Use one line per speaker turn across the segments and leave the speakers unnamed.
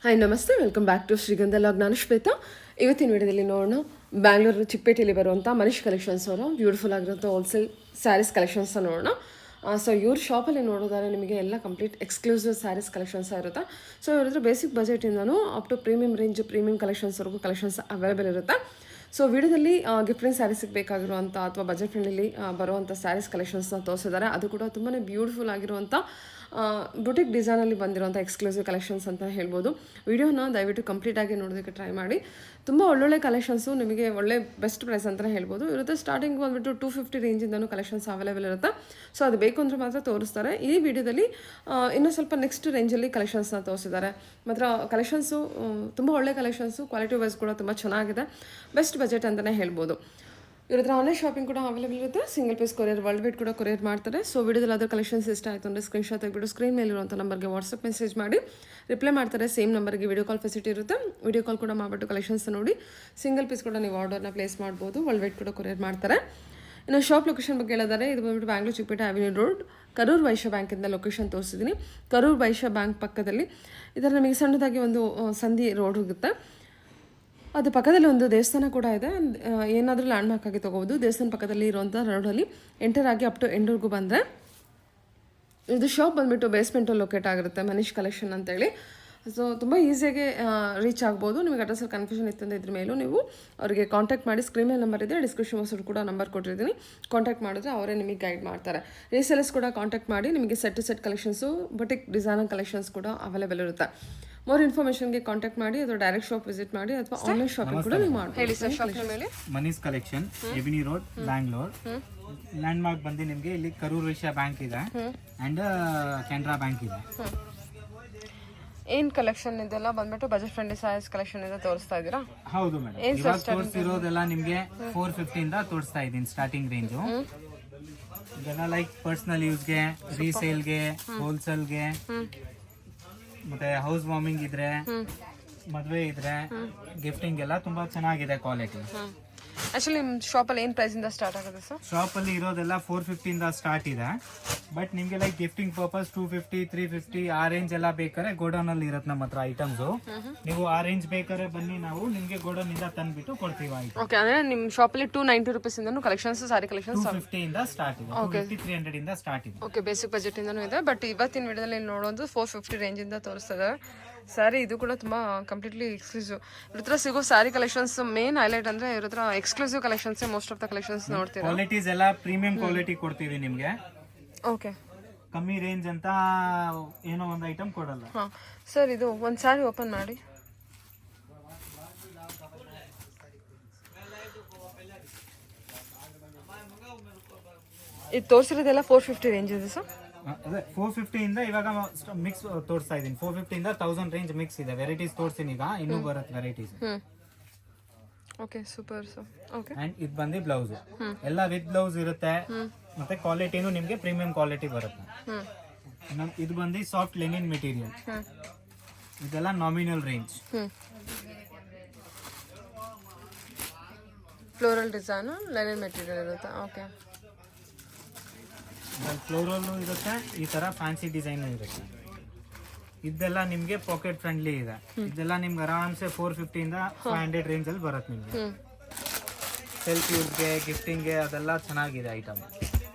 Hi ನಮಸ್ತೆ, welcome back to Srigandha log. ನಾನು ಶ್ವೇತಾ. ಇವತ್ತಿನ ವಿಡಿಯೋದಲ್ಲಿ ನೋಡೋಣ ಬ್ಯಾಂಗ್ಳೂರು ಚಿಕ್ಕಪೇಟೆಯಲ್ಲಿ ಬರುವಂಥ ಮನೀಶ್ ಕಲೆಕ್ಷನ್ಸ್ ಅವರು ಬ್ಯೂಟಿಫುಲ್ ಆಗಿರೋಂಥ ಹೋಲ್ಸೇಲ್ ಸ್ಯಾರೀಸ್ ಕಲೆಕ್ಷನ್ಸ್ನ ನೋಡೋಣ. ಸೊ ಇವ್ರ ಶಾಪಲ್ಲಿ ನೋಡೋದಾದ್ರೆ ನಿಮಗೆ ಎಲ್ಲ ಕಂಪ್ಲೀಟ್ ಎಕ್ಸ್ಕ್ಲೂಸಿವ್ ಸ್ಯಾರೀಸ್ ಕಲೆಕ್ಷನ್ಸ್ ಇರುತ್ತೆ. ಸೊ ಇವ್ರ ಹತ್ರ ಬೇಸಿಕ್ ಬಜೆಟಿಂದನೂ up to premium range premium ಕಲೆಕ್ಷನ್ಸ್ವರೆಗೂ ಕಲೆಕ್ಷನ್ಸ್ ಅವೈಲೇಬಲ್ ಇರುತ್ತೆ. ಸೊ ವಿಡಿಯೋದಲ್ಲಿ ಗಿಫ್ಟಿಂಗ್ ಸ್ಯಾರೀಸಿಗೆ ಬೇಕಾಗಿರುವಂಥ ಅಥವಾ ಬಜೆಟ್ ಫ್ರೆಂಡ್ಲಿ ಬರುವಂಥ ಸ್ಯಾರೀಸ್ ಕಲೆಕ್ಷನ್ಸ್ನ ತೋರಿಸಿದ್ದಾರೆ. ಅದು ಕೂಡ ತುಂಬಾ ಬ್ಯೂಟಿಫುಲ್ ಆಗಿರುವಂಥ ಬುಟಿಕ್ ಡಿಸೈನಲ್ಲಿ ಬಂದಿರೋಂಥ ಎಕ್ಸ್ಕ್ಲೂಸಿವ್ ಕಲೆಕ್ಷನ್ಸ್ ಅಂತ ಹೇಳ್ಬೋದು. ವಿಡಿಯೋನ ದಯವಿಟ್ಟು ಕಂಪ್ಲೀಟಾಗಿ ನೋಡೋದಕ್ಕೆ ಟ್ರೈ ಮಾಡಿ. ತುಂಬ ಒಳ್ಳೊಳ್ಳೆ ಕಲೆಕ್ಷನ್ಸು, ನಿಮಗೆ ಒಳ್ಳೆ ಬೆಸ್ಟ್ ಪ್ರೈಸ್ ಅಂತಲೇ ಹೇಳ್ಬೋದು. ಇರುತ್ತೆ ಸ್ಟಾರ್ಟಿಂಗ್ ಬಂದುಬಿಟ್ಟು 250 ರೇಂಜಿಂದನೂ ಕಲೆಕ್ಷನ್ಸ್ ಅವೈಲೇಬಲ್ ಇರುತ್ತೆ. ಸೊ ಅದು ಬೇಕು ಅಂದರೆ ಮಾತ್ರ ತೋರಿಸ್ತಾರೆ. ಈ ವಿಡಿಯೋದಲ್ಲಿ ಇನ್ನೂ ಸ್ವಲ್ಪ ನೆಕ್ಸ್ಟ್ ರೇಂಜಲ್ಲಿ ಕಲೆಕ್ಷನ್ಸ್ನ ತೋರಿಸಿದ್ದಾರೆ. ಮಾತ್ರ ಕಲೆಕ್ಷನ್ಸು ತುಂಬ ಒಳ್ಳೆ ಕಲೆಕ್ಷನ್ಸು, ಕ್ವಾಲಿಟಿ ವೈಸ್ ಕೂಡ ತುಂಬ ಚೆನ್ನಾಗಿದೆ. ಬೆಸ್ಟ್ ಬಜೆಟ್ ಅಂತಲೇ ಹೇಳ್ಬೋದು. ಇವ್ರ ಹತ್ರ ಆನ್ಲೈನ್ ಶಾಪಿಂಗ್ ಕೂಡ ಅವೈಲೇಬಲ್ ಇರುತ್ತೆ. Single piece courier, worldwide ಕೂಡ ಕೊರಿಯರ್ ಮಾಡ್ತಾರೆ. ಸೊ ವಿಡಿಯೋದಲ್ಲಿ ಅದರ ಕಲೆಕ್ಷನ್ಸ್ ಇಷ್ಟ ಆಯಿತು ಅಂದರೆ ಸ್ಕ್ರೀನ್ಶಾಟ್ ತೆಗೆದುಬಿಟ್ಟು ಸ್ಕ್ರೀನ್ ಮೇಲಿರುವಂಥ ನಂಬರ್ಗೆ ವಾಟ್ಸಪ್ ಮೆಸೇಜ್ ಮಾಡಿ ರಿಪ್ಲೈ ಮಾಡ್ತಾರೆ. ಸೇಮ್ ನಂಬರ್ಗೆ ವಿಡಿಯೋ ಕಾಲ್ ಫೆಸಿಲಿಟಿ ಇರುತ್ತೆ. ವಿಡಿಯೋ ಕಾಲ್ ಕೂಡ ಮಾಡಿಬಿಟ್ಟು ಕಲೆಕ್ಷನ್ಸ್ ನೋಡಿ ಸಿಂಗಲ್ ಪೀಸ್ ಕೂಡ ನೀವು ಆರ್ಡರ್ನ ಪ್ಲೇಸ್ ಮಾಡ್ಬೋದು. ವರ್ಲ್ಡ್ ವೈಡ್ ಕೂಡ ಕೊರಿಯರ್ ಮಾಡ್ತಾರೆ. ಇನ್ನು ಶಾಪ್ ಲೊಕೇಶನ್ ಬಗ್ಗೆ ಹೇಳಿದ್ದಾರೆ. ಇದು ಬಂದುಬಿಟ್ಟು ಬ್ಯಾಂಗ್ಳೂರು ಚಿಕ್ಕಪೇಟೆ ಅವೆನ್ಯೂ ರೋಡ್, ಕರೂರ್ ವೈಶ್ಯ ಬ್ಯಾಂಕಿಂದ ಲೊಕೇಶನ್ ತೋರಿಸಿದ್ದೀನಿ. ಕರೂರ್ ವೈಶ್ಯ ಬ್ಯಾಂಕ್ ಪಕ್ಕದಲ್ಲಿ ಇದರ ನಮಗೆ ಸಣ್ಣದಾಗಿ ಒಂದು ಸಂಧಿ ರೋಡ್ ಹೋಗುತ್ತೆ. ಅದು ಪಕ್ಕದಲ್ಲಿ ಒಂದು ದೇವಸ್ಥಾನ ಕೂಡ ಇದೆ. ಏನಾದರೂ ಲ್ಯಾಂಡ್ ಮಾರ್ಕ್ ಆಗಿ ತೊಗೋಬೋದು. ದೇವಸ್ಥಾನ ಪಕ್ಕದಲ್ಲಿ ಇರುವಂಥ ರೋಡಲ್ಲಿ ಎಂಟರ್ ಆಗಿ ಅಪ್ ಟು ಎಂಡ್ವರೆಗೂ ಬಂದರೆ ಇದು ಶಾಪ್ ಬಂದುಬಿಟ್ಟು ಬೇಸ್ಮೆಂಟಲ್ಲಿ ಲೊಕೇಟ್ ಆಗಿರುತ್ತೆ, ಮನೀಶ್ ಕಲೆಕ್ಷನ್ ಅಂತೇಳಿ. ಸೊ ತುಂಬ ಈಸಿಯಾಗಿ ರೀಚ್ ಆಗ್ಬೋದು. ನಿಮಗೆ ಅಡ್ರೆಸ್ಸಲ್ಲಿ ಕನ್ಫ್ಯೂಷನ್ ಇತ್ತಂದರೆ ಇದ್ರ ಮೇಲೂ ನೀವು ಅವರಿಗೆ ಕಾಂಟ್ಯಾಕ್ಟ್ ಮಾಡಿ. ಸ್ಕ್ರೀನ್ ಮೇಲೆ ನಂಬರ್ ಇದೆ, ಡಿಸ್ಕ್ರಿಪ್ಷನ್ ಬಾಕ್ಸಲ್ಲಿ ಕೂಡ ನಂಬರ್ ಕೊಟ್ಟಿರ್ತೀನಿ. ಕಾಂಟ್ಯಾಕ್ಟ್ ಮಾಡಿದ್ರೆ ಅವರೇ ನಿಮಗೆ ಗೈಡ್ ಮಾಡ್ತಾರೆ. ರೀಸೇಲರ್ಸ್ ಕೂಡ ಕಾಂಟ್ಯಾಕ್ಟ್ ಮಾಡಿ. ನಿಮಗೆ set to set collections, boutique designer collections ಕೂಡ ಅವೈಲೇಬಲ್ ಇರುತ್ತೆ. ಮೋರ್ ಇನ್ಫಾರ್ಮೇಷನ್ಗೆ ಕಾಂಟ್ಯಾಕ್ಟ್ ಮಾಡಿ, ಅಥವಾ ಡೈರೆಕ್ಟ್ ಶಾಪ್ ವಿಸಿಟ್ ಮಾಡಿ, ಅಥವಾ ಆನ್ಲೈನ್ ಶಾಪಿಂಗ್ ಕೂಡ ನೀವು ಮಾಡಿ. ಹೇಳಿ ಸರ್, ಶಾಪ್ ಮೇಲೆ
Manish collection, Avenue Road, Bangalore. Landmark ಬಂದು ನಿಮಗೆ ಇಲ್ಲಿ ಕರೂರ್ ವೈಶ್ಯ ಬ್ಯಾಂಕ್ ಇದೆ ಅಂಡ್ ಕೆನರಾ ಬ್ಯಾಂಕ್ ಇದೆ.
ಏನ್ ಕಲೆಕ್ಷನ್ ಇದೆಲ್ಲ ಬಂದ್ಬಿಟ್ಟು ಬಜೆಟ್ ಫ್ರೆಂಡ್ಲಿ ಸೈಜ್ ಕಲೆಕ್ಷನ್ ಇದೆ ತೋರಿಸ್ತಾ ಇದ್ದೀರಾ?
ಹೌದು ಮೇಡಮ್. ಇವಾಗ ತೋರಿಸಿರೋದೆಲ್ಲ ನಿಮಗೆ 450 ಇಂದ ತೋರಿಸ್ತಾ ಇದ್ದೀನಿ ಸ್ಟಾರ್ಟಿಂಗ್ ರೇಂಜು. ಇದೆಲ್ಲ ಲೈಕ್ ಪರ್ಸನಲ್ ಯೂಸ್ಗೆ, ರೀಸೇಲ್ಗೆ, ಹೋಲ್ಸೇಲ್ಗೆ, ಮತ್ತೆ ಹೌಸ್ ವಾರ್ಮಿಂಗ್ ಇದ್ರೆ, ಮದುವೆ ಇದ್ರೆ, ಗಿಫ್ಟಿಂಗ್ ಎಲ್ಲ ತುಂಬಾ ಚೆನ್ನಾಗಿದೆ ಕ್ವಾಲಿಟಿ.
ಆಕ್ಚುಲಿ ನಿಮ್ಮ ಶಾಪಲ್ಲಿ ಏನು ಪ್ರೈಸಿಂದ ಸ್ಟಾರ್ಟ್ ಆಗುತ್ತೆ ಸರ್?
ಶಾಪಲ್ಲಿ ಇರೋದೆಲ್ಲ 450 ಇಂದ ಸ್ಟಾರ್ಟ್ ಇದೆ. ಬಟ್ ನಿಮಗೆ ಲೈಕ್ ಗಿಫ್ಟಿಂಗ್ ಪರ್ಪಸ್ 250, 350 ಆ ರೇಂಜ್ ಎಲ್ಲ ಬೇಕಾದ್ರೆ ಗೋಡೌನ್ ಅಲ್ಲಿ ಇರುತ್ತೆ ನಮ್ಮ ಹತ್ರ ಐಟಮ್ಸ್. ನೀವು ಆ ರೇಂಜ್ ಬೇಕಾದ್ರೆ ಬನ್ನಿ, ನಾವು ನಿಮಗೆ ಗೋಡೌನ್ ಇಂದ ತಂದ್ಬಿಟ್ಟು ಕೊಡ್ತೀವಿ ಐಟಮ್.
ಓಕೆ, ಅಂದ್ರೆ ನಿಮ್ಮ ಶಾಪಲ್ಲಿ 290 rupees ಇಂದನೂ ಕಲೆಕ್ಷನ್ಸ್, ಸಾರಿ ಕಲೆಕ್ಷನ್ಸ್
250 ಇಂದ ಸ್ಟಾರ್ಟ್ ಇದೆ. 250, 300 ಇಂದ ಸ್ಟಾರ್ಟ್ ಇದೆ.
ಓಕೆ, ಬೇಸಿಕ್ ಬಜೆಟ್ ಇಂದನೂ ಇದೆ. ಬಟ್ ಇವತ್ತಿನ ವಿಡಿಯೋದಲ್ಲಿ ನೋಡೋದು 450 ರೇಂಜ್ ಇಂದ ತೋರಿಸ್ತದೆ ಸ್ಯಾರಿ. ಇದು ಕೂಡ ತುಂಬ ಕಂಪ್ಲೀಟ್ಲಿ ಎಕ್ಸ್ಕ್ಲೂಸಿವ್. ಇವ್ರ ಹತ್ರ ಸಿಗೋ ಸ್ಯಾರಿ ಕಲೆಕ್ಷನ್ಸ್ ಮೇನ್ ಹೈಲೈಟ್ ಅಂದ್ರೆ ಇವ್ರ ಹತ್ರ exclusive collections, most of the collections ನೋಡ್ತೀರಾ.
ಕ್ವಾಲಿಟೀಸ್ ಎಲ್ಲ ಪ್ರೀಮಿಯಂ ಕ್ವಾಲಿಟಿ ಕೊಡ್ತೀವಿ ನಿಮಗೆ.
ಓಕೆ,
ಕಮ್ಮಿ ರೇಂಜ್ ಅಂತ ಏನೋ ಒಂದು ಐಟಮ್ ಕೊಡಲ್ಲ.
ಹಾಂ ಸರ್, ಇದು ಒಂದು ಸ್ಯಾರಿ ಓಪನ್ ಮಾಡಿ. ಇದು ತೋರಿಸಿರೋದೆಲ್ಲ 450 ರೇಂಜ್ ಇದೆ ಸರ್.
ಅದೇ 450 ಇಂದ ಇವಾಗ ಮಿಕ್ಸ್ ತೋರಿಸ್ತಾ ಇದೀನಿ. 450 ಇಂದ 1000 ರೇಂಜ್ ಮಿಕ್ಸ್ ಇದೆ. ವೆರೈಟೀಸ್ ತೋರಿಸ್ತೀನಿ ಈಗ, ಇನ್ನೂ ಬರುತ್ತೆ varieties.
Okay, super sir. Okay,
and ಇದು ಬಂದು ಬ್ಲೌಸ್ ಎಲ್ಲ ವಿತ್ ಬ್ಲೌಸ್ ಇರುತ್ತೆ. ಮತ್ತೆ ಕ್ವಾಲಿಟಿನೂ ನಿಮಗೆ ಪ್ರೀಮಿಯಂ ಕ್ವಾಲಿಟಿ ಬರುತ್ತೆ. ಇದು ಬಂದು ಸಾಫ್ಟ್ ಲೆನಿನ್ ಮೆಟೀರಿಯಲ್. ಇದೆಲ್ಲ nominal range.
Floral design, Lenin material ಇರುತ್ತೆ. ಓಕೆ,
ಫ್ಲೋರಲ್ ಇರುತ್ತೆ, ಈ ತರ ಫ್ಯಾನ್ಸಿ ಡಿಸೈನ್ ಇರುತ್ತೆ. ಇದೆಲ್ಲ ನಿಮ್ಗೆ ಪಾಕೆಟ್ ಫ್ರೆಂಡ್ಲಿ ಇದೆ. ಇದೆಲ್ಲ ನಿಮ್ಗೆ ಆರಾಮ್ಸೆ 450 ಇಂದ 500 ರೇಂಜ್ ಅಲ್ಲಿ ಬರುತ್ತೆ ನಿಮ್ಗೆ. ಸೆಲ್ಫ್ ಯೂಸ್ಗೆ, ಗಿಫ್ಟಿಂಗ್ಗೆ ಅದೆಲ್ಲ ಚೆನ್ನಾಗಿದೆ ಐಟಮ್.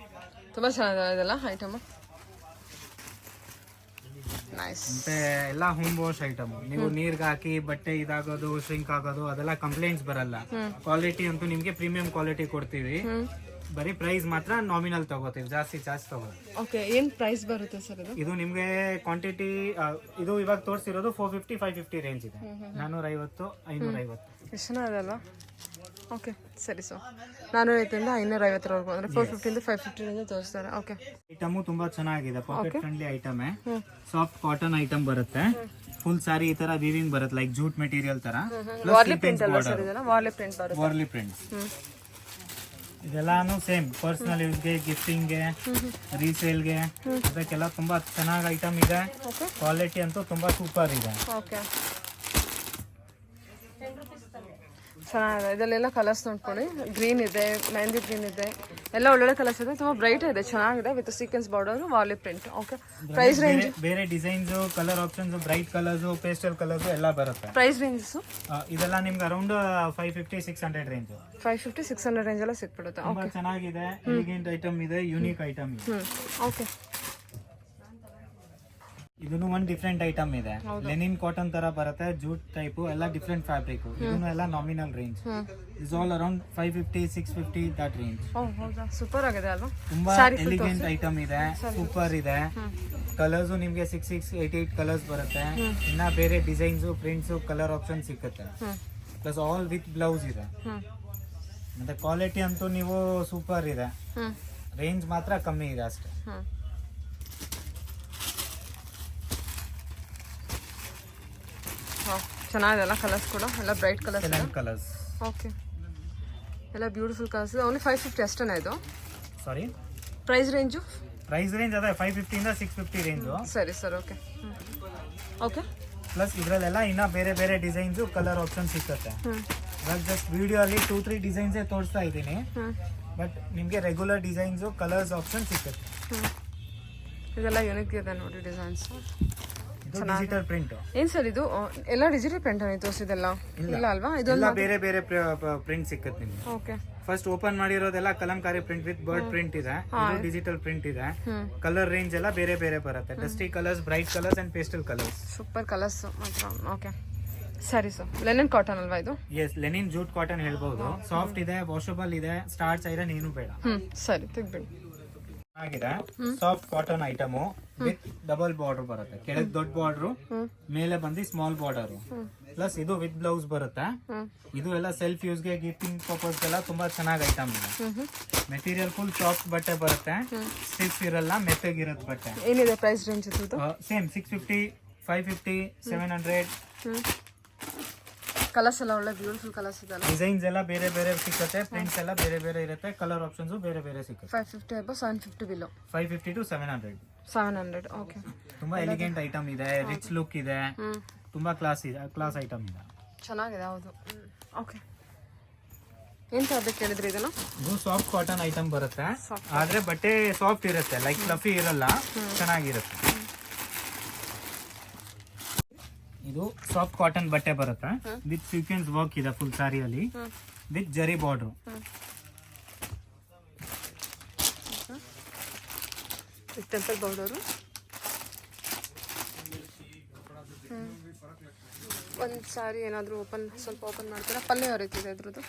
ತುಂಬಾ ಚೆನ್ನಾಗಿದೆ ಇದೆಲ್ಲ ಐಟಮ್. ನೈಸ್.
ಮತ್ತೆ ಎಲ್ಲ ಹೋಮ್ ವಾಶ್ ಐಟಮ್. ನೀವು ನೀರ್ಗೆ ಹಾಕಿ ಬಟ್ಟೆ ಇದಾಗೋದು, ಶ್ರಿಂಕ್ ಆಗೋದು ಅದೆಲ್ಲ ಕಂಪ್ಲೇಂಟ್ಸ್ ಬರಲ್ಲ. ಕ್ವಾಲಿಟಿ ಅಂತೂ ನಿಮ್ಗೆ ಪ್ರೀಮಿಯಂ ಕ್ವಾಲಿಟಿ ಕೊಡ್ತೀವಿ. ಬರೀ ಪ್ರೈಸ್ ಮಾತ್ರ ನಾಮಿನಲ್ ತಗೋತೀವಿ, ಜಾಸ್ತಿ ತಗೋತೀವಿ.
ಓಕೆ, ಏನ್ ಪ್ರೈಸ್ ಬರುತ್ತೆ ಸರ್ ಇದು?
ಇದು ನಿಮ್ಗೆ ಕ್ವಾಂಟಿಟಿ, ಇದು ಇವಾಗ ತೋರಿಸಿರೋದು 450, 550 ರೇಂಜ್ ಇದೆ. 450, 550.
ಎಷ್ಟು ಚೆನ್ನಾಗಲ್ಲ. ಓಕೆ, ಸರಿ ಸರ್. 450 ಇಂದ 550 ಅಂದ್ರೆ 450 ಇಂದ 550 ರೇಂಜ್ ತೋರಿಸ್ತಾರೆ. ಓಕೆ,
ಐಟಮ್ ತುಂಬಾ ಚೆನ್ನಾಗಿದೆ, packet friendly item. Soft cotton item ಬರುತ್ತೆ. ಫುಲ್ ಸಾರಿ ಈ ತರ ವೀವಿಂಗ್ ಬರುತ್ತೆ, ಲೈಕ್ ಜೂಟ್ ಮೆಟೀರಿಯಲ್ ತರ.
ವಾರ್ಲಿ ಪ್ರಿಂಟ್ ಅಲ್ಲ ಸರ್ ಇದೆಲ್ಲ? ವಾರ್ಲಿ ಪ್ರಿಂಟ್ ಬರುತ್ತೆ.
ವಾರ್ಲಿ ಪ್ರಿಂಟ್ ಇದೆಲ್ಲಾನು ಸೇಮ್ ಪರ್ಸನಲ್ ಯೂಸ್ಗೆ, ಗಿಫ್ಟಿಂಗ್ಗೆ, ರೀಸೇಲ್ಗೆ, ಅದಕ್ಕೆಲ್ಲ ತುಂಬಾ ಚೆನ್ನಾಗಿ ಐಟಮ್ ಇದೆ. ಕ್ವಾಲಿಟಿ ಅಂತೂ ತುಂಬಾ ಸೂಪರ್ ಇದೆ.
ಓಕೆ, ಚೆನ್ನಾಗಿದೆ. ಇದರಲ್ಲೆಲ್ಲ ಕಲರ್ಸ್ ನೋಡ್ಕೊಳ್ಳಿ. ಗ್ರೀನ್ ಇದೆ, ಮೆಹಂದಿ ಗ್ರೀನ್ ಇದೆ, ಎಲ್ಲ ಒಳ್ಳೊಳ್ಳೆ ಕಲರ್ಸ್ ಇದೆ. ತುಂಬ ಬ್ರೈಟ್ ಇದೆ, ಚೆನ್ನಾಗಿದೆ. With sequence border, Warli print. Okay, price range?
ಬೇರೆ designs, colour options, bright colours, pastel colours ಎಲ್ಲ ಬರುತ್ತೆ.
ಪ್ರೈಸ್ ರೇಂಜಸ್
ಇದೆಲ್ಲ ನಿಮ್ಗೆ ಅರೌಂಡ್ 550-600 ರೇಂಜ್.
550-600 ರೇಂಜ್ ಎಲ್ಲ ಸಿಕ್ಬಿಡುತ್ತೆ.
ತುಂಬಾ ಚೆನ್ನಾಗಿದೆ, ಎಲಿಗೆಂಟ್ ಐಟಮ್ ಇದೆ, ಯೂನಿಕ್ ಐಟಮ್ ಇದೆ.
ಓಕೆ,
ಇದನ್ನು ಒಂದು ಡಿಫ್ರೆಂಟ್ ಐಟಮ್ ಇದೆ. ಲೆನಿನ್ ಕಾಟನ್ ತರ ಬರುತ್ತೆ, ಜೂಟ್ ಟೈಪ್, ಎಲ್ಲ ಡಿಫ್ರೆಂಟ್ ಫ್ಯಾಬ್ರಿಕ್. ಇದನ್ನು ಎಲ್ಲ nominal range. Is all around 550-650 that range.
ಹೌದಾ, ಸೂಪರ್ ಆಗಿದೆ ಅಲ್ವಾ?
ತುಂಬಾ ಎಲಿಗೆಂಟ್ ಐಟಮ್ ಇದೆ, ಸೂಪರ್ ಇದೆ. ಕಲರ್ಸ್ ನಿಮ್ಗೆ 6-8 ಕಲರ್ಸ್ ಬರುತ್ತೆ. ಇನ್ನ ಬೇರೆ ಡಿಸೈನ್ಸ್, ಪ್ರಿಂಟ್ಸ್, ಕಲರ್ ಆಪ್ಷನ್ ಸಿಕ್ಕುತ್ತೆ. ಪ್ಲಸ್ ಆಲ್ ವಿತ್ ಬ್ಲೌಸ್ ಇದೆ. ಮತ್ತೆ ಕ್ವಾಲಿಟಿ ಅಂತೂ ನೀವು ಸೂಪರ್ ಇದೆ. ರೇಂಜ್ ಮಾತ್ರ ಕಮ್ಮಿ ಇದೆ ಅಷ್ಟೇ.
ಚೆನ್ನಾಗಿದೆಲ್ಲ ಕಲರ್ಸ್ ಕೂಡ, ಎಲ್ಲ ಬ್ರೈಟ್
ಕಲರ್ಸ್.
ಓಕೆ, ಎಲ್ಲ ಬ್ಯೂಟಿಫುಲ್ ಕಲರ್ಸ್. ಓನ್ಲಿ 550 ಅಷ್ಟೇನಾ ಇದು?
ಸಾರಿ,
ಪ್ರೈಸ್ ರೇಂಜು?
ಪ್ರೈಸ್ ರೇಂಜ್ ಅದೇ 550 ಇಂದ 650 ರೇಂಜು.
ಸರಿ ಸರ್, ಓಕೆ ಓಕೆ.
ಪ್ಲಸ್ ಇದರಲ್ಲೆಲ್ಲ ಇನ್ನ ಬೇರೆ ಬೇರೆ ಡಿಸೈನ್ಸ್, ಕಲರ್ ಆಪ್ಷನ್ ಸಿಕ್ಕುತ್ತೆ. ಇವಾಗ ಜಸ್ಟ್ ವಿಡಿಯೋ ಅಲ್ಲಿ 2-3 ಡಿಸೈನ್ಸ್ ತೋರಿಸ್ತಾ ಇದ್ದೀನಿ. ಬಟ್ ನಿಮಗೆ ರೆಗ್ಯುಲರ್ ಡಿಸೈನ್ಸ್, ಕಲರ್ಸ್ ಆಪ್ಷನ್ ಸಿಕ್ಕುತ್ತೆ.
ಇದೆಲ್ಲ ಯೂನಿಕ್ ಇದೆ ನೋಡಿ ಡಿಸೈನ್ಸ್.
Digital print.
ಏನ್ ಸರ್ ಇದು? ಎಲ್ಲ ಡಿಜಿಟಲ್ ಪ್ರಿಂಟ್ ಆಗಿ ತೋರಿಸಿದೆಲ್ಲ ಇಲ್ಲ ಅಲ್ವಾ?
ಇದೆಲ್ಲ ಬೇರೆ ಬೇರೆ ಪ್ರಿಂಟ್ ಸಿಕ್ಕುತ್ತೆ ನಿಮ್ಗೆ.
ಓಕೆ,
ಫಸ್ಟ್ ಓಪನ್ ಮಾಡಿರೋದೆಲ್ಲ Kalamkari print with bird print ಇದೆ. ಇದು ಡಿಜಿಟಲ್ ಪ್ರಿಂಟ್ ಇದೆ. ಕಲರ್ ರೇಂಜ್ ಎಲ್ಲ ಬೇರೆ ಬೇರೆ ಬರುತ್ತೆ. Dusty colours, bright colours and pastel colours.
Super colours ಮಾತ್ರ. ಓಕೆ, ಸರಿ ಸರ್. ಲೆನಿನ್ ಕಾಟನ್ ಅಲ್ವಾ ಇದು?
ಎಸ್, ಲೆನಿನ್ ಜೂಟ್ ಕಾಟನ್ ಹೇಳ್ಬಹುದು. ಸಾಫ್ಟ್ ಇದೆ, ವಾಷಬಲ್ ಇದೆ, ಸ್ಟಾರ್ಚ್ ಐರನ್ ಏನು ಬೇಡ.
ಸರಿ, ತೆಗ್ಬಿಡಿ.
ಆಗಿದೆ. Soft cotton item with double border ಬರುತ್ತೆ. ಕೆಳಗೆ ದೊಡ್ಡ ಬಾರ್ಡರ್, ಮೇಲೆ ಬಂದು ಸ್ಮಾಲ್ ಬಾರ್ಡರ್. ಪ್ಲಸ್ ಇದು ವಿತ್ ಬ್ಲೌಸ್ ಬರುತ್ತೆ. ಇದು ಎಲ್ಲ ಸೆಲ್ಫ್ ಯೂಸ್ ಗೆ, ಗಿಫ್ಟಿಂಗ್ ಪರ್ಪಸ್ ಎಲ್ಲ ತುಂಬಾ ಚೆನ್ನಾಗಿ ಐಟಮ್ ಇದೆ. ಮೆಟೀರಿಯಲ್ ಫುಲ್ ಸಾಫ್ಟ್ ಬಟ್ಟೆ ಬರುತ್ತೆ. ಸ್ಟಿಫ್ ಇರಲ್ಲ, ಮೆತ್ತಗಿರುತ್ತೆ ಬಟ್ಟೆ.
ಏನಿದೆ ಪ್ರೈಸ್ ರೇಂಜ್ ಇದು?
ಸೇಮ್ 650, 550, 700.
ಕಲರ್ಸ್ ಎಲ್ಲ ಒಳ್ಳೆ ಬ್ಯೂಟಿಫುಲ್ ಕಲರ್ಸ್ ಇದೆ.
ಡಿಸೈನ್ಸ್ ಎಲ್ಲ ಬೇರೆ ಬೇರೆ ಸಿಕ್ಕುತ್ತೆ. ಪ್ರಿಂಟ್ಸ್ ಎಲ್ಲ ಬೇರೆ ಬೇರೆ ಇರುತ್ತೆ. ಕಲರ್ ಆಪ್ಷನ್ಸ್ ಬೇರೆ ಬೇರೆ ಸಿಕ್ಕುತ್ತೆ.
550 ಅಬೋ 750 ಬಿಲೋ.
550 to 700.
700. ಓಕೆ,
ತುಂಬಾ ಎಲಿಗೆಂಟ್ ಐಟಮ್ ಇದೆ, ರಿಚ್ ಲುಕ್ ಇದೆ, ತುಂಬಾ ಕ್ಲಾಸ್ ಐಟಮ್ ಇದೆ.
ಚೆನ್ನಾಗಿದೆ. ಹೌದು. ಓಕೆ, ಏನ್ ಫ್ಯಾಬ್ರಿಕ್ ಹೇಳಿದ್ರಿ ಇದನ್ನ?
ಇದು ಸಾಫ್ಟ್ ಕಾಟನ್ ಐಟಮ್ ಬರುತ್ತೆ. ಆದ್ರೆ ಬಟ್ಟೆ ಸಾಫ್ಟ್ ಇರುತ್ತೆ, ಲೈಕ್ ಫ್ಲಫಿ ಇರಲ್ಲ, ಚೆನ್ನಾಗಿರುತ್ತೆ. ಇದು ಸಾಫ್ಟ್ ಕಾಟನ್ ಬಟ್ಟೆ ಬರುತ್ತೆ. ವಿತ್ ಸೀಕ್ವೆನ್ಸ್ ವರ್ಕ್ ಇದೆ ಫುಲ್ ಸಾರಿಯಲ್ಲಿ, ವಿತ್ ಜರಿ ಬಾರ್ಡರ್.
Temple border. ಒಂದು ಸಾರಿ ಏನಾದರೂ ಸ್ವಲ್ಪ ಓಪನ್ ಮಾಡ್ತೀರಾ? ಪಲ್ಲೆ ಯಾವ ರೀತಿ ಇದೆ ಇದ್ರದ್ದು?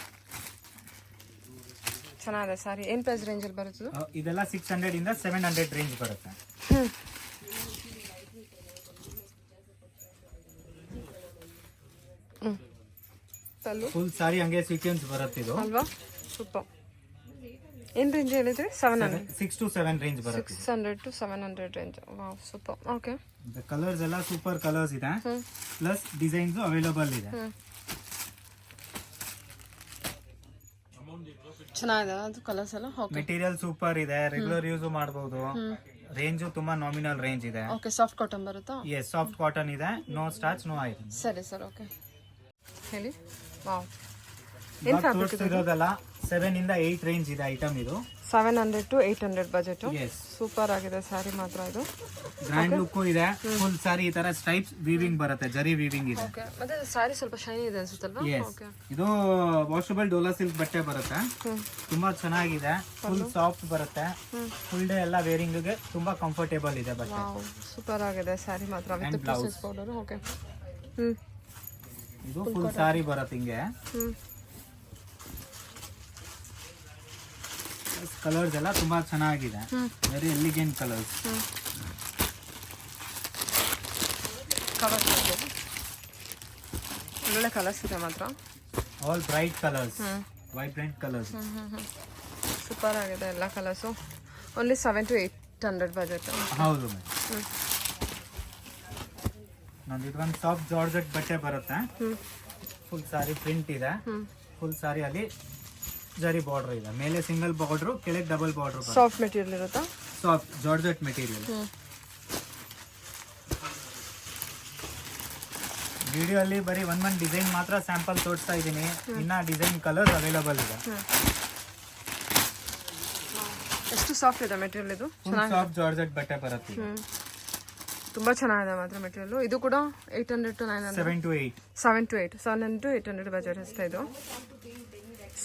ಚೆನ್ನಾಗಿದೆ ಸಾರಿ. ಏನು ಪ್ರೈಸ್ ರೇಂಜಲ್ಲಿ ಬರುತ್ತದೆ?
ಇದೆಲ್ಲ 600 ಇಂದ 700 ರೇಂಜ್ ಬರುತ್ತೆ. ಫುಲ್ ಸಾರಿ ಹಂಗೆ ಸೀಕ್ವೆನ್ಸ್ ಬರುತ್ತೆ ಇದು
ಅಲ್ವಾ? ಸೂಪರ್. ಏನು ರೇಂಜ್ ಹೇಳಿದ್ರಿ? 700.
6 to 7 ರೇಂಜ್ ಬರುತ್ತೆ.
600 to 700 range. Wow, super. Okay,
colours ಎಲ್ಲ ಸೂಪರ್ ಕಲರ್ಸ್ ಇದೆ. ಪ್ಲಸ್ ಡಿಸೈನ್ಸ್ ಅವೈಲಬಲ್ ಇದೆ.
ಚೆನ್ನಾಗಿದೆ ಅದು ಕಲರ್ಸ್ ಎಲ್ಲ.
ಮೆಟೀರಿಯಲ್ ಸೂಪರ್ ಇದೆ, ರೆಗ್ಯುಲರ್ ಯೂಸ್ ಮಾಡಬಹುದು. ರೇಂಜ್ ತುಂಬಾ ನಾಮಿನಲ್ ರೇಂಜ್ ಇದೆ.
ಓಕೆ, ಸಾಫ್ಟ್ ಕಾಟನ್ ಬರುತ್ತಾ?
ಎಸ್, ಸಾಫ್ಟ್ ಕಾಟನ್ ಇದೆ, ನೋ ಸ್ಟಾರ್ಚ್, ನೋ ಐರನ್.
ಸರಿ ಸರ್, ಓಕೆ. ಹೇಳಿ. ವಾವ್,
ತೋರಿಸ್ತಿರೋದಲ್ಲ 7 ಇಂದ 8 ರೇಂಜ್ ಇದೆ ಐಟಮ್. ಇದು
700 to 800 ಬಜೆಟ್.
ಎಸ್,
ಸೂಪರ್ ಆಗಿದೆ ಸಾರಿ ಮಾತ್ರ. ಇದು
ಗ್ರ್ಯಾಂಡ್ ಲುಕ್ ಇದೆ. ಫುಲ್ ಸಾರಿ ಈ ತರ ಸ್ಟ್ರೈಪ್ಸ್ ವೀವಿಂಗ್ ಬರುತ್ತೆ, ಜರಿ ವೀವಿಂಗ್ ಇದೆ.
ಓಕೆ, ಮತ್ತೆ ಸಾರಿ ಸ್ವಲ್ಪ ಶೈನಿ ಇದೆ ಅನ್ಸುತ್ತಲ್ವಾ? ಓಕೆ,
ಇದು ವಾಷಬಲ್ ಡೋಲಾ ಸಿಲ್ಕ್ ಬಟ್ಟೆ ಬರುತ್ತೆ. ತುಂಬಾ ಚೆನ್ನಾಗಿದೆ, ಫುಲ್ ಸಾಫ್ಟ್ ಬರುತ್ತೆ. ಫುಲ್ ಡೇ ಎಲ್ಲ ವೇರಿಂಗ್ ಗೆ ತುಂಬಾ ಕಂಫರ್ಟೇಬಲ್ ಇದೆ ಬಟ್ಟೆ.
ವಾವ್, ಸೂಪರ್ ಆಗಿದೆ ಸಾರಿ ಮಾತ್ರ. With places powder. ಓಕೆ,
ಇದು ಫುಲ್ ಸಾರಿ ಬರುತ್ತೆ ಹಿಂಗೆ. ಕಲರ್ಸ್ ಎಲ್ಲ ತುಂಬಾ ಚೆನ್ನಾಗಿದೆ, ವೆರಿ ಎಲಿಗೆಂಟ್ ಕಲರ್ಸ್.
ಒಳ್ಳೆ ಕಲರ್ಸ್ ಇದೆ ಮಾತ್ರ.
All bright colours, vibrant colours.
Super ಆಗಿದೆ ಎಲ್ಲ ಕಲರ್ಸು. Only 700 to 800 budget.
ಹೌದು ಮೇಡಮ್. ನಂದು ಇದೊಂದು ಸಾಫ್ಟ್ ಜಾರ್ಜೆಟ್ ಬಟ್ಟೆ ಬರುತ್ತೆ. ಫುಲ್ ಸಾರಿ ಪ್ರಿಂಟ್ ಇದೆ. ಫುಲ್ ಸಾರಿ ಅಲ್ಲಿ ಜರಿ ಬಾರ್ಡರ್ ಇದೆ. ಮೇಲೆ ಸಿಂಗಲ್ ಬಾರ್ಡರ್, ಕೆಳಗೆ ಡಬಲ್ ಬಾರ್ಡರ್.
ಸಾಫ್ಟ್ ಮೆಟೀರಿಯಲ್ ಇರುತ್ತಾ?
Soft georgette material. ವಿಡಿಯೋ ಅಲ್ಲಿ ಬರೀ ಒಂದ್ ಡಿಸೈನ್ ಮಾತ್ರ ಸ್ಯಾಂಪಲ್ ತೋರಿಸ್ತಾ ಇದ್ದೀನಿ, ಇನ್ನ ಡಿಸೈನ್ ಕಲರ್ಸ್ ಅವೈಲಬಲ್ ಇದೆ.
ಎಷ್ಟು ಸಾಫ್ಟ್ ಇದೆ ಮೆಟೀರಿಯಲ್ ಇದು.
ಸಾಫ್ಟ್ ಜಾರ್ಜೆಟ್ ಬಟ್ಟೆ ಬರುತ್ತೆ.
ತುಂಬಾ ಚೆನ್ನಾಗಿದೆ ಮಾತ್ರ ಮೆಟೀರಿಯಲ್. ಇದು ಕೂಡ 800 to 900,
7 to 8,
7 to 800 ಬಜೆಟ್ ಅಷ್ಟೇ. ಇದು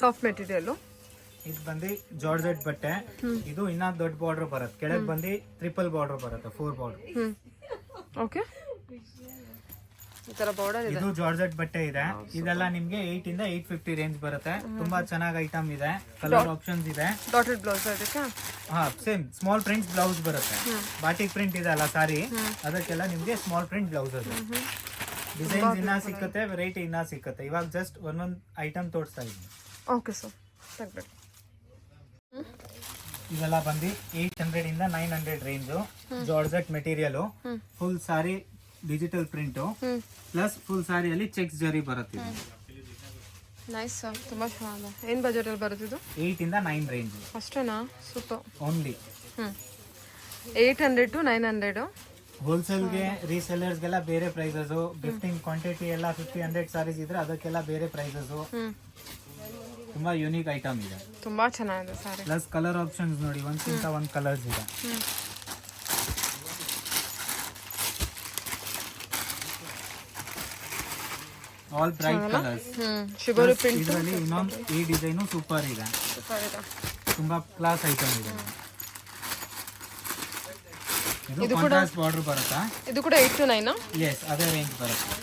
ಸಾಫ್ಟ್ ಮೆಟೀರಿಯಲ್.
ಇದು ಬಂದು ಜಾರ್ಜೆಟ್ ಬಟ್ಟೆ. ಇದು ಇನ್ನ ದೊಡ್ಡ ಬಾರ್ಡರ್ ಬರುತ್ತೆ, ಕೆಳಗೆ ಬಂದು ಟ್ರಿಪಲ್ ಬಾರ್ಡರ್ ಬರುತ್ತೆ, 4 ಬಾರ್ಡರ್.
ಓಕೆ, ಈ ತರ ಬಾರ್ಡರ್ ಇದೆ.
ಇದು ಜಾರ್ಜೆಟ್ ಬಟ್ಟೆ ಇದೆ. ಇದೆಲ್ಲ ನಿಮ್ಗೆ 8 ಇಂದ 850 ರೇಂಜ್ ಬರುತ್ತೆ. ತುಂಬಾ ಚೆನ್ನಾಗಿ ಐಟಮ್ ಇದೆ, ಕಲರ್ ಆಪ್ಷನ್ಸ್ ಇದೆ.
ಡಾಟೆಡ್ ಬ್ಲೌಸ್ ಇದಕ್ಕೆ.
ಹಾ, ಸೇಮ್ ಸ್ಮಾಲ್ ಪ್ರಿಂಟ್ ಬ್ಲೌಸ್ ಬರುತ್ತೆ. ಬಾಟಿಕ್ ಪ್ರಿಂಟ್ ಇದೆ ಅಲ್ಲ ಸಾರಿ, ಅದಕ್ಕೆಲ್ಲ ನಿಮ್ಗೆ ಸ್ಮಾಲ್ ಪ್ರಿಂಟ್ ಬ್ಲೌಸ್ ಇದೆ. ಡಿಸೈನ್ಸ್ ಇನ್ನ ಸಿಕ್ಕತ್ತೆ, ವೆರೈಟಿ ಇನ್ನ ಸಿಕ್ಕತ್ತೆ. ಇವಾಗ ಜಸ್ಟ್ ಒಂದೊಂದು ಐಟಮ್ ತೋರಿಸ್ತಾ ಇದ್ದೀನಿ.
ಓಕೆ ಸರ್, ತೆಗ್ಬೇಕು.
ಇದೆಲ್ಲ ಬಂದು 800 ಇಂದ 900 range. Georgette material, full sari digital print plus full ಸಾರಿಯಲ್ಲಿ ಚೆಕ್ಸ್ ಜರಿ ಬರುತ್ತೆ.
ನೈಸ್ ಸರ್, ತುಂಬಾ ಚೆನ್ನಾಗಿದೆ. ಏನ್ ಬಜೆಟ್ ಅಲ್ಲಿ ಬರುತ್ತೆ ಇದು?
8 ಇಂದ 9 ರೇಂಜ್
ಅಷ್ಟೇನಾ? ಸೂಪರ್.
Only
800 to 900.
ಹೋಲ್ಸೇಲ್ಗೆ ರೀಸೆಲ್ಲರ್ಸ್ಗೆಲ್ಲ ಬೇರೆ ಪ್ರೈಸಸ್, ಗಿಫ್ಟಿಂಗ್ ಕ್ವಾಂಟಿಟಿ ಎಲ್ಲ 50-100 ಸಾರೀಸ್ ಇದ್ರೆ ಅದಕ್ಕೆಲ್ಲ ಬೇರೆ ಪ್ರೈಸಸ್. ತುಂಬಾ ಯೂನಿಕ್ ಐಟಮ್ ಇದೆ,
ತುಂಬಾ ಚೆನ್ನಾಗಿದೆ ಸಾರಿ.
ಪ್ಲಸ್ ಕಲರ್ ಆಪ್ಷನ್ಸ್ ನೋಡಿ, ಒಂದ್ಕಿಂತ ಒಂದ್ ಕಲರ್ಸ್ ಇದೆ. All bright colours.
Shibori print
ಇದರಲ್ಲಿ ಇನ್ನೊಂದು ಈ ಡಿಸೈನು ಸೂಪರ್ ಇದೆ, ತುಂಬಾ ಕ್ಲಾಸ್ ಐಟಮ್ ಇದೆ. ಇದು ಕಾಂಟ್ರಾಸ್ಟ್ ಬಾರ್ಡರ್ ಬರುತ್ತಾ?
ಇದು ಕೂಡ 8 to 9.
ಎಸ್, ಅದೇ ರೇಂಜ್ ಬರುತ್ತೆ.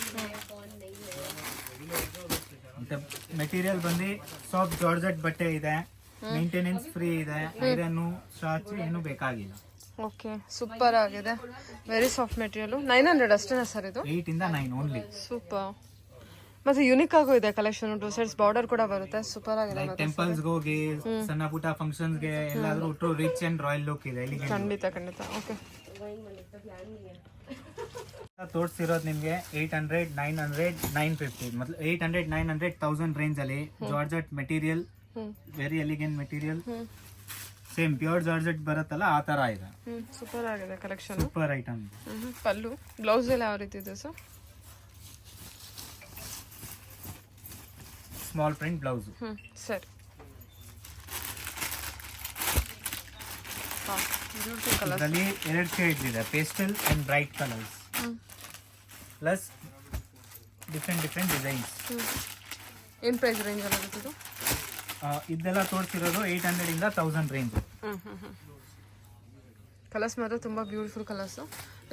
ಮೆಟೀರಿಯಲ್ ಬಂದು ಸಾಫ್ಟ್ ಜಾರ್ಜೆಟ್ ಬಟ್ಟೆ ಇದೆ, ಮೇಂಟೆನೆನ್ಸ್ ಫ್ರೀ ಇದೆ, ಐರನ್ ಸ್ಟಾರ್ಚ್ ಏನು ಬೇಕಾಗಿಲ್ಲ.
ಓಕೆ, ಸೂಪರ್ ಆಗಿದೆ. Very soft material. 900 ಅಷ್ಟೇನಾ ಸರ್ ಇದು?
8 ಇಂದ 9 ಓನ್ಲಿ.
ಸೂಪರ್. ಮತ್ತೆ ಯೂನಿಕ್ ಆಗು ಇದೆ ಕಲೆಕ್ಷನ್. 2 ಸೈಡ್ಸ್ ಬಾರ್ಡರ್ ಕೂಡ ಬರುತ್ತೆ, ಸೂಪರ್ ಆಗಿದೆ.
ಟೆಂಪಲ್ಸ್ ಹೋಗಿ ಸಣ್ಣ ಪುಟ್ಟ ಫಂಕ್ಷನ್ಸ್ ಗೆ ಎಲ್ಲಾದ್ರೂ ಒಟ್ಟು ರಿಚ್ ಅಂಡ್ ರಾಯಲ್ ಲುಕ್ ಇದೆ ಇಲ್ಲಿ.
ಖಂಡಿತ ಖಂಡಿತ. ಓಕೆ,
ತೋರಿಸ್ತಿರೋದು ನಿಮ್ಗೆ 800, 900, 950, मतलब 800, 900, 1000 ರೇಂಜ್ ಅಲ್ಲಿ georgette material, very elegant material, same pure georgette ಬರುತ್ತಲ್ಲ ಆ ತರ ಇದೆ.
ಸೂಪರ್ ಆಗಿದೆ collection.
Super item.
Pallu blouse ಎಲ್ಲ ಯಾವ ರೀತಿ ಇದೆ ಸರ್?
Small print blouse.
ಸರಿ.
ಇದರಲ್ಲಿ 2 ಶೇಡ್ಸ್ ಇದೆ, pastel and bright colours, plus different designs.
ಏನು ಪ್ರೈಸ್ ರೇಂಜ್ ಎಲ್ಲ ಬರ್ತದೆ?
ಇದೆಲ್ಲ ತೋರಿಸಿರೋದು 800 ಇಂದ 1000 ರೇಂಜ್.
ಕಲರ್ಸ್ ಮಾತ್ರ ತುಂಬಾ ಬ್ಯೂಟಿಫುಲ್ ಕಲರ್ಸ್.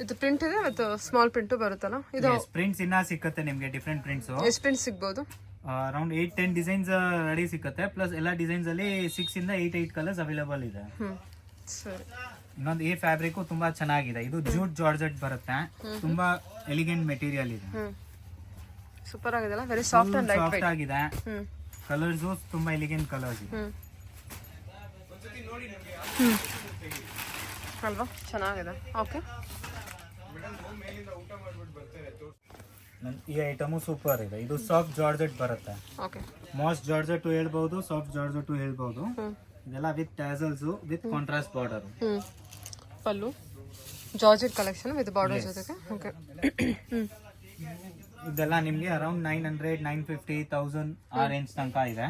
ಇದು ಪ್ರಿಂಟ್ ಇದೆ ಮತ್ತು ಸ್ಮಾಲ್ ಪ್ರಿಂಟು ಬರುತ್ತಲ್ಲ ಇದು?
ಪ್ರಿಂಟ್ಸ್ ಇನ್ನ ಸಿಕ್ಕತ್ತೆ ನಿಮ್ಗೆ, ಡಿಫ್ರೆಂಟ್ ಪ್ರಿಂಟ್ಸ್.
ಎಷ್ಟು ಪ್ರಿಂಟ್ ಸಿಗ್ಬೋದು?
ಅರೌಂಡ್ 8-10 ಡಿಸೈನ್ಸ್ ರೆಡಿ ಸಿಕ್ಕತ್ತೆ, ಪ್ಲಸ್ ಎಲ್ಲ ಡಿಸೈನ್ಸ್ ಅಲ್ಲಿ 6 ಇಂದ 8 ಕಲರ್ಸ್ ಅವೈಲೇಬಲ್ ಇದೆ.
ಸರಿ.
ಇನ್ನೊಂದು ಈ ಫ್ಯಾಬ್ರಿಕ್ ತುಂಬಾ ಚೆನ್ನಾಗಿದೆ. ಇದು ಜೂಟ್ ಜಾರ್ಜೆಟ್ ಬರುತ್ತೆ, ತುಂಬಾ ಎಲಿಗೆಂಟ್ ಮೆಟೀರಿಯಲ್ ಇದೆ.
ಸೂಪರ್ ಆಗಿದೆಲ್ಲ, very soft and light
soft ಆಗಿದೆ. ಕಲರ್ಸ್ ತುಂಬಾ ಎಲಿಗೆಂಟ್ ಕಲರ್ಸ್ ಇದೆ
ಅಲ್ವಾ? ಚೆನ್ನಾಗಿದೆ. ಓಕೆ,
ಈ ಐಟಮು ಸೂಪರ್ ಇದೆ. ಇದು ಸಾಫ್ಟ್ ಜಾರ್ಜೆಟ್ ಬರುತ್ತೆ.
ಓಕೆ,
ಮಾಸ್ ಜಾರ್ಜೆಟ್ ಹೇಳ್ಬಹುದು, ಸಾಫ್ಟ್ ಜಾರ್ಜೆಟ್ ಹೇಳ್ಬಹುದು. ಇದೆಲ್ಲ with tassels with contrast border.
Pallu georgette collection with border ಜೊತೆಗೆ. ಓಕೆ,
ಇದೆಲ್ಲ ನಿಮ್ಗೆ ಅರೌಂಡ್ 900, 950, 1000 ಆ ರೇಂಜ್ ತನಕ ಇದೆ.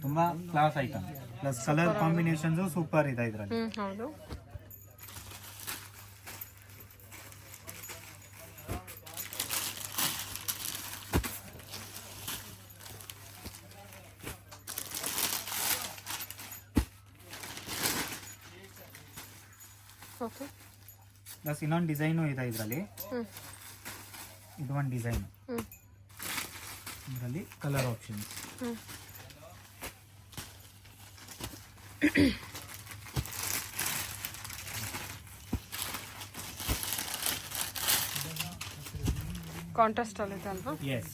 ತುಂಬಾ class item, plus colour combinations super ಇದೆ ಇದರಲ್ಲಿ.
ಹೌದು. ಓಕೆ,
ಪ್ಲಸ್ ಇನ್ನೊಂದು ಡಿಸೈನು ಇದೆ ಇದರಲ್ಲಿ. ಇದು ಒಂದು ಡಿಸೈನ್, ಇದರಲ್ಲಿ ಕಲರ್ ಆಪ್ಷನ್ಸ್.
ಕಾಂಟ್ರಾಸ್ಟ್ ಅಲ್ಲಿ ಇದೆ ಅಲ್ವಾ?
ಎಸ್.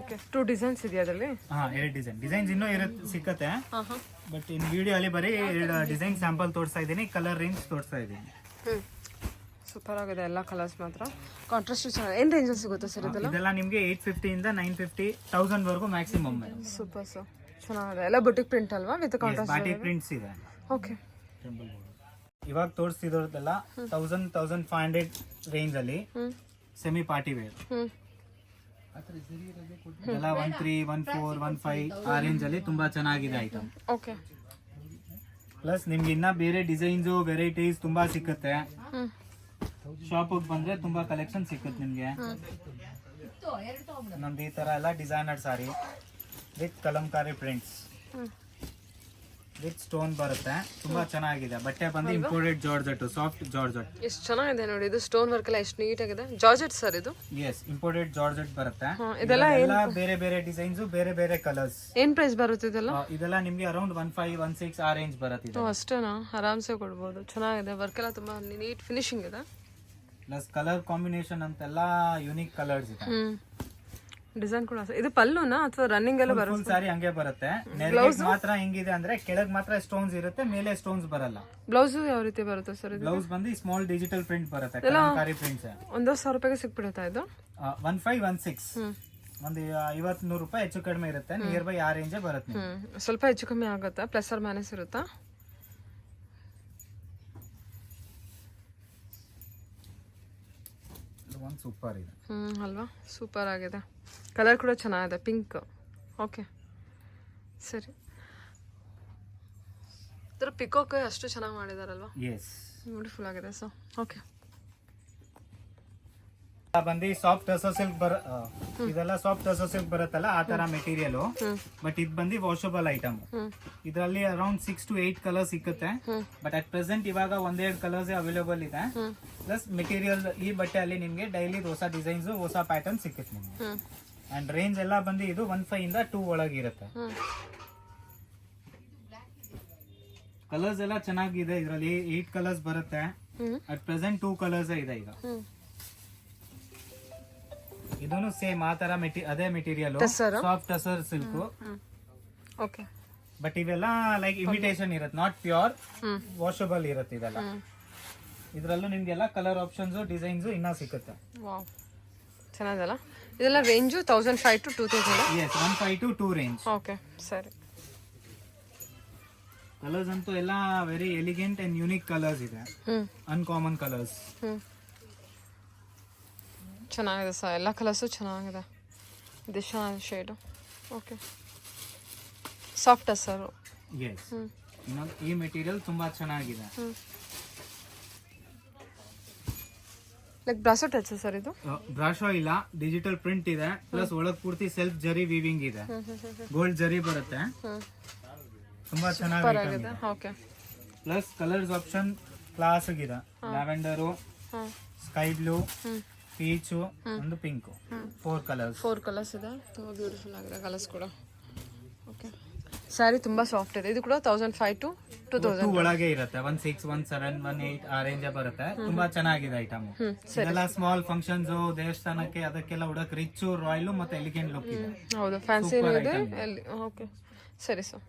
ಓಕೆ, 2 ಡಿಸೈನ್ಸ್ ಇದೆಯಾ ಅದರಲ್ಲಿ?
ಹಾ, 2 ಡಿಸೈನ್ಸ್ ಇನ್ನೂ ಸಿಕ್ಕತ್ತೆ. ಬಟ್ ಇನ್ ವಿಡಿಯೋ ಅಲ್ಲಿ ಬರೀ 2 ಡಿಸೈನ್ ಸ್ಯಾಂಪಲ್ ತೋರಿಸ್ತಾ ಇದ್ದೀನಿ, ಕಲರ್ ರೇಂಜ್ ತೋರಿಸ್ತಾ ಇದ್ದೀನಿ.
ಸೂಪರ್ ಆಗಿದೆ ಎಲ್ಲ ಕಲರ್ಸ್ ಮಾತ್ರ. ಕಾಂಟ್ರಾಸ್ಟ್ ಚೆನ್ನಾಗಿದೆ. ಏನು ರೇಂಜಲ್ಲಿ ಸಿಗುತ್ತೆ ಸರ್ ಇದೆಲ್ಲ?
ಇದೆಲ್ಲ ನಿಮಗೆ 850 ಇಂದ 950, 1000 ವರೆಗೂ ಮ್ಯಾಕ್ಸಿಮಮ್.
ಸೂಪರ್ ಸರ್, ಚೆನ್ನಾಗಿದೆ. ಎಲ್ಲ ಬುಟಿಕ್ ಪ್ರಿಂಟ್ ಅಲ್ವಾ ವಿತ್ ಕಾಂಟ್ರಾಸ್ಟ್?
ಬಾಟಿಕ್ ಪ್ರಿಂಟ್ಸ್ ಇದೆ.
ಓಕೆ,
ಇವಾಗ ತೋರಿಸ್ತಿರೋದೆಲ್ಲ 1000, 1500 ರೇಂಜ್ ಅಲ್ಲಿ ಸೆಮಿ ಪಾರ್ಟಿ ವೇರ್. ಎಲ್ಲ 13, 14, 15 ಆ ರೇಂಜ್ ಅಲ್ಲಿ ತುಂಬಾ ಚೆನ್ನಾಗಿದೆ ಐಟಮ್.
ಓಕೆ.
ಪ್ಲಸ್ ನಿಮ್ಗೆ ಇನ್ನ ಬೇರೆ ಡಿಸೈನ್ಸ್ ವೆರೈಟೀಸ್ ತುಂಬಾ ಸಿಕ್ಕುತ್ತೆ. ಶಾಪಿಗೆ ಬಂದ್ರೆ ತುಂಬಾ ಕಲೆಕ್ಷನ್ ಸಿಕ್ಕುತ್ತೆ ನಿಮ್ಗೆ. ನಮ್ದು ಈ ತರ ಎಲ್ಲ designer sorry with Kalamkari prints with stone ಬರುತ್ತೆ. ತುಂಬಾ ಚೆನ್ನಾಗಿದೆ. ಬಟ್ಟೆ ಬಂದು ಇಂಪೋರ್ಟೆಡ್ ಜಾರ್ಜೆಟ್, ಸಾಫ್ಟ್ ಜಾರ್ಜೆಟ್.
ಎಷ್ಟು ಚೆನ್ನಾಗಿದೆ ನೋಡಿ, ಇದು ಸ್ಟೋನ್ ವರ್ಕ್ ಎಲ್ಲ ಎಷ್ಟು ನೀಟ್ ಆಗಿದೆ. ಜಾರ್ಜೆಟ್ ಸರ್ ಇದು?
ಎಸ್, ಇಂಪೋರ್ಟೆಡ್ ಜಾರ್ಜೆಟ್ ಬರುತ್ತೆ.
ಇದೆಲ್ಲ
ಎಲ್ಲ ಬೇರೆ ಬೇರೆ ಡಿಸೈನ್ಸ್, ಬೇರೆ ಬೇರೆ ಕಲರ್ಸ್.
ಏನ್ ಪ್ರೈಸ್ ಬರುತ್ತೆ ಇದೆಲ್ಲ?
ಇದೆಲ್ಲ ನಿಮ್ಗೆ ಅರೌಂಡ್ 15, 16 ಆ ರೇಂಜ್ ಬರುತ್ತೆ.
ಅಷ್ಟೇನಾ? ಆರಾಮ್ಸೆ ಕೊಡ್ಬೋದು. ಚೆನ್ನಾಗಿದೆ, ವರ್ಕ್ ಎಲ್ಲ ತುಂಬಾ ನೀಟ್ ಫಿನಿಶಿಂಗ್ ಇದೆ.
ಪ್ಲಸ್ ಕಲರ್ ಕಾಂಬಿನೇಷನ್ ಅಂತೆಲ್ಲ ಯೂನಿಕ್ ಕಲರ್ಸ್ ಇದೆ.
ಡಿಸೈನ್ ಕೂಡ ಇದು ಪಲ್ಲುನಾ ಅಥವಾ ರನ್ನಿಂಗ್ ಎಲ್ಲ ಬರುತ್ತೆ?
ಫುಲ್ ಸಾರಿ ಹಂಗೆ ಬರುತ್ತೆ. ನೆರಳಿಗೆ ಮಾತ್ರ ಹೆಂಗಿದೆ ಅಂದ್ರೆ ಕೆಳಗ್ ಮಾತ್ರ ಸ್ಟೋನ್ಸ್ ಇರುತ್ತೆ, ಮೇಲೆ ಸ್ಟೋನ್ಸ್ ಬರಲ್ಲ.
ಬ್ಲೌಸ್ ಯಾವ ರೀತಿ ಬರುತ್ತೆ ಸರ್ ಇದು?
ಬ್ಲೌಸ್ ಬಂದು ಸ್ಮಾಲ್ ಡಿಜಿಟಲ್ ಪ್ರಿಂಟ್ ಬರುತ್ತೆ, ಕಲಂಕಾರಿ ಪ್ರಿಂಟ್ಸ್.
1,000 ರೂಪಾಯಿಗೆ ಸಿಕ್ಬಿಡುತ್ತಾ ಇದು?
15, 16 ಒಂದು 50-100 ರೂಪಾಯಿ ಹೆಚ್ಚು ಕಡಿಮೆ ಇರುತ್ತೆ. ನಿಯರ್ ಬೈ ಆ ರೇಂಜ್ ಬರುತ್ತೆ.
ಸ್ವಲ್ಪ ಹೆಚ್ಚು ಕಮ್ಮಿ ಆಗುತ್ತಾ? ಪ್ಲಸ್ ಆರ್ ಮೈನಸ್ ಇರುತ್ತಾ?
ಒಂದು ಸೂಪರ್ ಇದೆ.
ಅಲ್ವಾ, ಸೂಪರ್ ಆಗಿದೆ. ಕಲರ್ ಕೂಡ ಚೆನ್ನಾಗಿದೆ, ಪಿಂಕ್. ಓಕೆ, ಸರಿ. ಇದರ ಪಿಕೋಕ್ ಅಷ್ಟು ಚೆನ್ನಾಗಿ ಮಾಡಿದಾರಲ್ವಾ?
ಎಸ್,
ಬ್ಯೂಟಿಫುಲ್ ಆಗಿದೆ. ಸೊ ಓಕೆ,
ಬಂದು ಸಾಫ್ಟ್ ಟಸರ್ ಸಿಲ್ಕ್ ಇದೆಲ್ಲ ಸಾಫ್ಟ್ ಟಸರ್ ಸಿಲ್ಕ್ ಬರುತ್ತಲ್ಲ ಆ ತರ ಮೆಟೀರಿಯಲ್. ಬಟ್ ಇದು ಬಂದು ವಾಷಬಲ್ ಐಟಮ್. ಇದರಲ್ಲಿ ಅರೌಂಡ್ 6 to 8 ಕಲರ್ಸ್ ಸಿಕ್ಕುತ್ತೆ. ಬಟ್ ಅಟ್ ಪ್ರೆಸೆಂಟ್ ಇವಾಗ 1-2 ಕಲರ್ಸ್ ಅವೈಲೇಬಲ್ ಇದೆ. ಪ್ಲಸ್ ಮೆಟೀರಿಯಲ್ ಈ ಬಟ್ಟೆಯಲ್ಲಿ ನಿಮ್ಗೆ ಡೈಲಿ ಹೊಸ ಡಿಸೈನ್ಸ್, ಹೊಸ ಪ್ಯಾಟರ್ನ್ ಸಿಕ್ಕುತ್ತೆ ನಿಮ್ಗೆ. ಅಂಡ್ ರೇಂಜ್ ಎಲ್ಲ ಬಂದು ಇದು 15 ಇಂದ 2 ಒಳಗಿರುತ್ತೆ. ಕಲರ್ಸ್ ಎಲ್ಲ ಚೆನ್ನಾಗಿದೆ. ಇದರಲ್ಲಿ 8 ಕಲರ್ಸ್ ಬರುತ್ತೆ. ಅಟ್ ಪ್ರೆಸೆಂಟ್ 2 ಕಲರ್ಸ್ ಇದೆ ಈಗ. ಇದನ್ನು ಸೇಮ್ ಆ ತರ ಅದೇ material, soft tussar silk.
Okay,
but ಇವೆಲ್ಲ ಲೈಕ್ ಇಮಿಟೇಷನ್ ಇರುತ್ತೆ, ನಾಟ್ ಪ್ಯೂರ್. ವಾಷಬಲ್ ಇರುತ್ತೆ ಇದೆಲ್ಲ. ಇದ್ರಲ್ಲೂ ನಿಮ್ಗೆಲ್ಲ ಕಲರ್ ಆಪ್ಷನ್ಸ್, ಡಿಸೈನ್ಸ್ ಇನ್ನ ಸಿಕ್ಕುತ್ತೆ.
ವಾವ್, ಚೆನ್ನಾಗಲ್ಲ. ಇದೆಲ್ಲ range 1,500 to 2,000?
Yes, 1,500 to 2 range.
Okay, ಸರಿ.
ಕಲರ್ಸ್ ಅಂತೂ ಎಲ್ಲ very elegant and unique colours ಇದೆ, ಅನ್ಕಾಮನ್ ಕಲರ್ಸ್.
ಚೆನ್ನಾಗಿದೆ ಸರ್, ಎಲ್ಲ ಕಲರ್ಸು ಚೆನ್ನಾಗಿದೆ. ಇದು ಚೆನ್ನಾಗಿದೆ shade. Okay, soft sir.
Yes, ಈ ಮೆಟೀರಿಯಲ್ ತುಂಬಾ ಚೆನ್ನಾಗಿದೆ.
ಲೈಕ್ ಬ್ರಾಸೋ ಟಚ್ ಸರ್ ಇದು?
ಬ್ರಾಶೋ ಇಲ್ಲ, ಡಿಜಿಟಲ್ ಪ್ರಿಂಟ್ ಇದೆ. ಪ್ಲಸ್ ಒಳಗ್ ಪೂರ್ತಿ ಸೆಲ್ಫ್ ಜರಿ ವೀವಿಂಗ್ ಇದೆ, ಗೋಲ್ಡ್ ಜರಿ ಬರುತ್ತೆ. ತುಂಬಾ ಚೆನ್ನಾಗಿದೆ.
Okay,
plus colours option class ಇದೆ. ಲ್ಯಾವೆಂಡರು, ಸ್ಕೈ ಬ್ಲೂ, ಪೀಚು, ಒಂದು ಪಿಂಕ್. 4 ಕಲರ್ಸ್
ಇದೆ. ತುಂಬ ಬ್ಯೂಟಿಫುಲ್ ಆಗಿದೆ ಕಲರ್ಸ್ ಕೂಡ. ಓಕೆ, ಸ್ಯಾರಿ ತುಂಬಾ ಸಾಫ್ಟ್ ಇದೆ. ಇದು ಕೂಡ 1,500 to 2,000
ಒಳಗೆ ಇರುತ್ತೆ. 16, 17, 18 ಆ ರೇಂಜ್ ಬರುತ್ತೆ. ತುಂಬಾ ಚೆನ್ನಾಗಿದೆ ಐಟಮ್. ಇದೆಲ್ಲ ಸ್ಮಾಲ್ ಫಂಕ್ಷನ್ಸ್, ದೇವಸ್ಥಾನಕ್ಕೆ ಅದಕ್ಕೆಲ್ಲ ಉಡಕ್ ರಿಚ್, ರಾಯಲ್ ಮತ್ತೆ ಎಲಿಗೆಂಟ್ ಲುಕ್ ಇದೆ.
ಹೌದು, ಫ್ಯಾನ್ಸಿ ಇದೆ. ಓಕೆ, ಸರಿ ಸರ್.